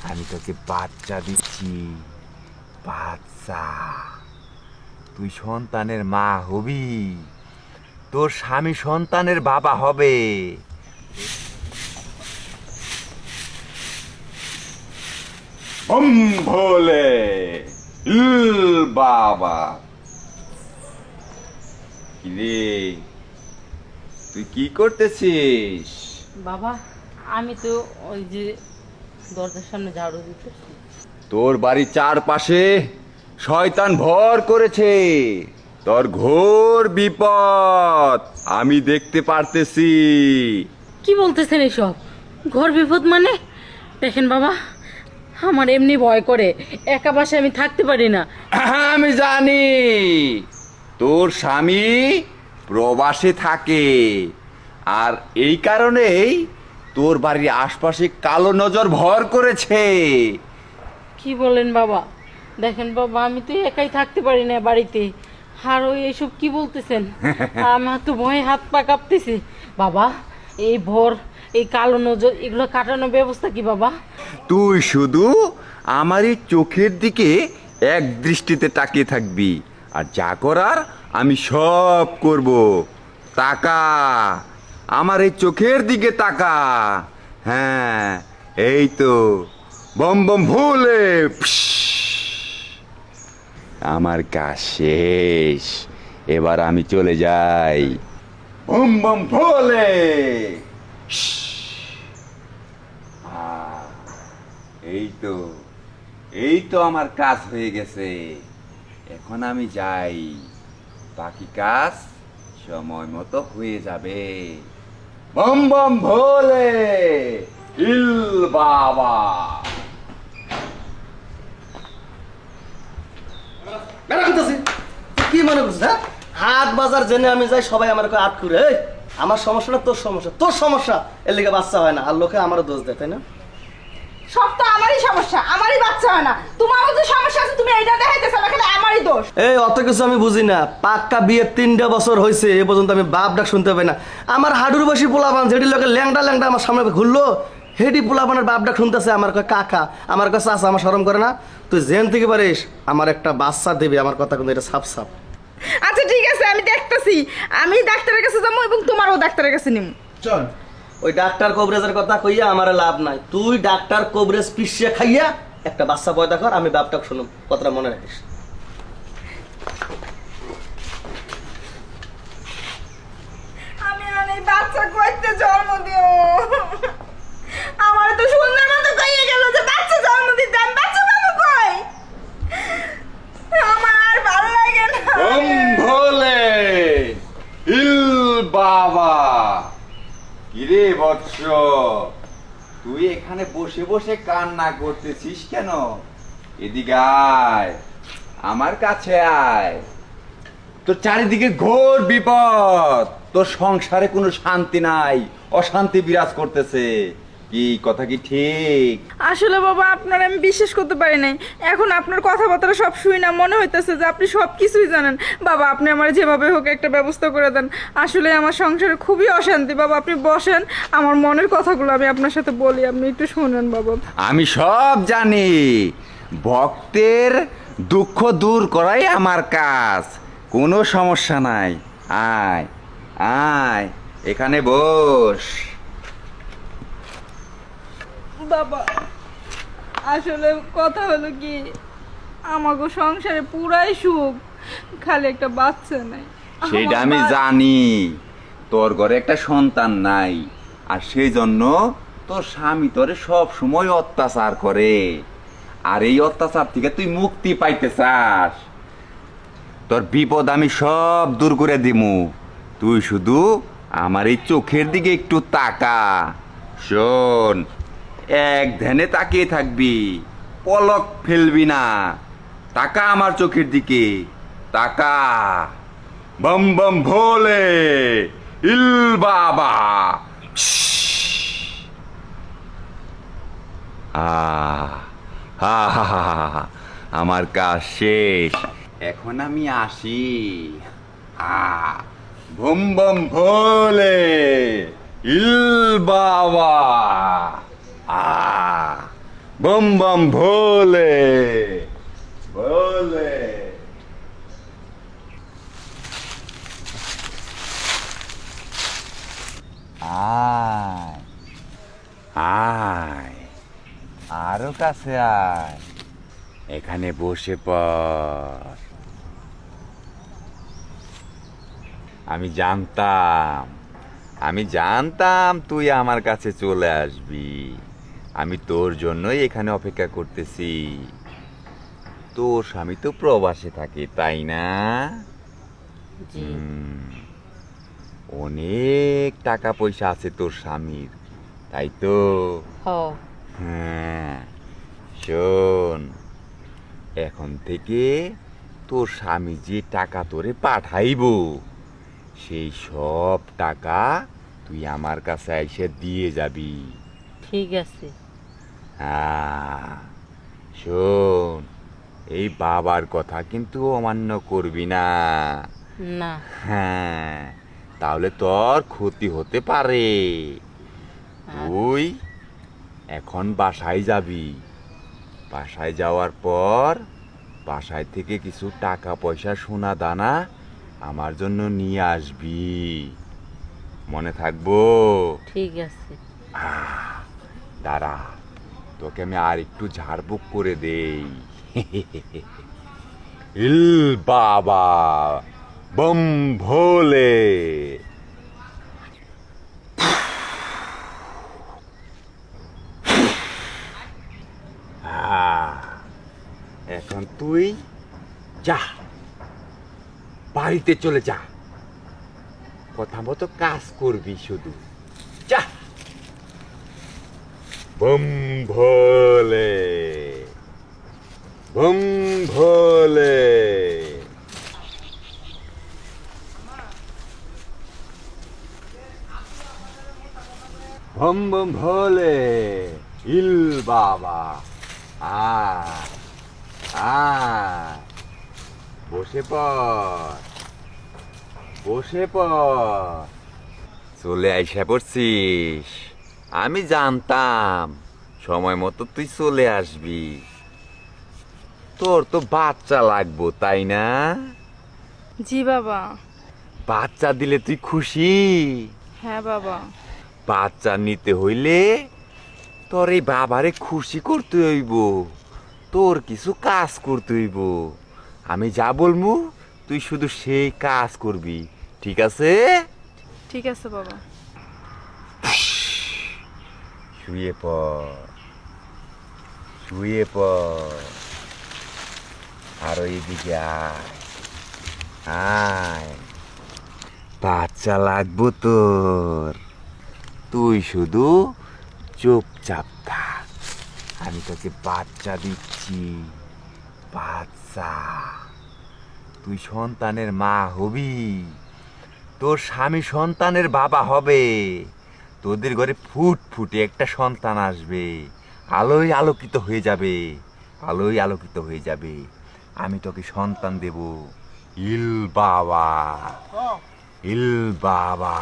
আমি তোকে বাচ্চা দিচ্ছি, বাচ্চা। তুই সন্তানের মা হবি, তোর স্বামী সন্তানের বাবা হবে। ভোলে বাবা। কিরে, তুই কি করতেছিস? বাবা, আমি তো ওই যে দরজার সামনে ঝাড়ু দিতেছি। তোর বাড়ির চারপাশে শয়তান ভর করেছে, তোর ঘোর বিপদ আমি দেখতে পারতেছি। কি বলতেছেন এসব? ঘর বিপদ মানে? দেখেন বাবা, আমার এমনি ভয় করে, একা বাসায় আমি থাকতে পারি না। আমি জানি তোর স্বামী প্রবাসে থাকে, আর এই কারণেই তোর বাড়ির আশপাশে কালো নজর ভর করেছে। কি বলেন বাবা? দেখেন বাবা, আমি তো একাই থাকতে পারি না বাড়িতে। আর ওই এসব কি বলতেছেন? আমার তো ভয়ে হাত পা কাঁপতেছে। বাবা, এই ভোর, এই কালো নজর, এগুলো কাটানোর ব্যবস্থা কি বাবা? তুই শুধু আমার এই চোখের দিকে এক দৃষ্টিতে তাকিয়ে থাকবি, আর যা করার আমি সব করব। তাকা, আমার এই চোখের দিকে তাকা। হ্যাঁ, এই তো বম বম ভুলে। আমার কাজ শেষ, এবার আমি চলে যাই। বম বম ভোলে। এই তো, এই তো আমার কাজ হয়ে গেছে। এখন আমি যাই, বাকি কাজ সময় মতো হয়ে যাবে। বম বম ভোলে ইল বাবা। কি মনে করছিস? হ্যাঁ, হাট বাজার জেনে আমি যাই, সবাই আমার আট করে। আমার সমস্যা না তোর সমস্যা, তোর সমস্যা, এর লিগে বাচ্চা হয় না, আর লোকে আমারও দোষ দেয়, তাই না? সব তো আমারই সমস্যা, আমারই বাচ্চা হয় না। তোমারও যে সমস্যা আছে তুমি এইটা দেখাইতেছ না, কেন আমারই দোষ? এই অত কিছু আমি বুঝি না। পাক্কা বিয়ে 3টা বছর হয়েছে, এ পর্যন্ত আমি বাপ ডাক শুনতে পাই না। আমার হাডুর বসি পোলাপান যেটি লোকে ল্যাংটা ল্যাংটা আমার সামনে ঘুরলো, হেডি পোলাপানের বাপ ডাক শুনতেছে, আমার কয় কাকা, আমার কাছে আছে, আমার শরম করে না? তুই জেন থেকে পারিস, আমার একটা বাচ্চা দেবে, আমার কথা কিন্তু এটা সাপ সাপ। আচ্ছা ঠিক আছে, আমি দেখতেছি। আমি ডাক্তারের কাছে যাবো এবং তোমারও ডাক্তারের কাছে নিব। চল, ওই ডাক্তার কবরেজের কথা কইয়া আমার লাভ নাই। তুই ডাক্তার কবরেজ পিছিয়ে খাইয়া একটা বাচ্চা পয়দা কর, আমি বাপটা শুনুম, কথাটা মনে রাখিস। আমি এই বাচ্চা কইতে জন্ম দিও। আমার তো সুন্দর মতো কইয়ে গেল যে বাচ্চা জন্ম দিতে, আমি বাচ্চা পাবো কই? আমার আর ভালো লাগে না। বম ভোলে ইল বাবা। কিরে বৎস, তুই এখানে বসে বসে কান্না করতেছিস কেন? এদিকে আয়, আমার কাছে আয়। তোর চারিদিকে ঘোর বিপদ, তোর সংসারে কোনো শান্তি নাই, অশান্তি বিরাজ করতেছে। কি কথা কি ঠিক? আসলে বাবা, আপনার আমি বিশ্বাস করতে পারি নাই। এখন আপনার কথাবার্তা সব শুই না, মনে হইতেছে যে আপনি সব কিছুই জানেন। বাবা, আপনি আমার যেভাবে হোক একটা ব্যবস্থা করে দেন। আসলে আমার সংসারে খুবই অশান্তি। বাবা, আপনি বসেন, আমার মনের কথাগুলো আমি আপনার সাথে বলি, আপনি একটু শুনেন বাবা। আমি সব জানি, ভক্তের দুঃখ দূর করাই আমার কাজ। কোনো সমস্যা নাই, আয় আয়, এখানে বস। বাবা, আসলে কথা হলো কি, আমাগো সংসারে পুরাই সুখ, খালি একটা বাচ্চা নাই। সেটা আমি জানি, তোর ঘরে একটা সন্তান নাই, আর সেই জন্য তোর স্বামী তোরে সব সময় অত্যাচার করে। আর এই অত্যাচার থেকে তুই মুক্তি পাইতে চাস, তোর বিপদ আমি সব দূর করে দিমু। তুই শুধু আমার এই চোখের দিকে একটু তাকা। শোন, এক ধ্যানে তাকিয়ে থাকবি, পলক ফেলবি না। তাকা আমার চোখের দিকে, তাকা। বম বম ভোলে ইল বাবা। আমার কাজ শেষ, এখন আমি আসি। বম বম ভোলে ইল বাবা। बम बम भोले भोले। আয় আয়, আরো কাছে আয়, এখানে বসে পড়। আমি জানতাম তুই আমার কাছে চলে আসবি। আমি তোর জন্যই এখানে অপেক্ষা করতেছি। তোর স্বামী তো প্রবাসে থাকে, তাই না? জি। অনেক টাকা পয়সা আছে তোর স্বামীর, তাই তো? হ। হ্যাঁ, শোন, এখন থেকে তোর স্বামী যে টাকা তোরে পাঠাইবো, সেই সব টাকা তুই আমার কাছে এসে দিয়ে যাবি। ঠিক আছে। হ্যাঁ, শোন, এই বাবার কথা কিন্তু অমান্য করবি না। না। হ্যাঁ, তাহলে তোর ক্ষতি হতে পারে। তুই এখন বাসায় যাবি। বাসায় যাওয়ার পর বাসায় থেকে কিছু টাকা পয়সা সোনা দানা আমার জন্য নিয়ে আসবি, মনে থাকবো? ঠিক আছে। দাঁড়া, তোকে আমি আর একটু ঝাড়ফুঁক করে দেই। ইল বাবা বম ভোলে। এখন তুই যা, বাড়িতে চলে যা, কথা মতো কাজ করবি শুধু, যা। বম ভোলে বম ভোলে। বম বম ভোলে, ইল বাবা। বসে পড়, বসে পড়। চলে আইসা পড়ছিস? আমি জানতাম সময় মতো তুই চলে আসবি। তোর তো বাচ্চা লাগবো, তাই না? জি বাবা। বাচ্চা দিলে তুই খুশি? হ্যাঁ বাবা। বাচ্চা নিতে হইলে তোর এই বাবারে খুশি করতে হইব, তোর কিছু কাজ করতে হইব। আমি যা বলবো তুই শুধু সেই কাজ করবি, ঠিক আছে? ঠিক আছে বাবা। শুয়ে পড়, শুয়ে পড়। আরো এদিকে আয়, আয়। বাচ্চা লাগবো তোর, তুই শুধু চুপচাপ থাক। আমি তোকে বাচ্চা দিচ্ছি, বাচ্চা। তুই সন্তানের মা হবি, তোর স্বামী সন্তানের বাবা হবে। তোদের ঘরে ফুটফুটে একটা সন্তান আসবে, আলোয় আলোকিত হয়ে যাবে, আলোয় আলোকিত হয়ে যাবে। আমি তোকে সন্তান দেব। ইল বাবা, ইল বাবা।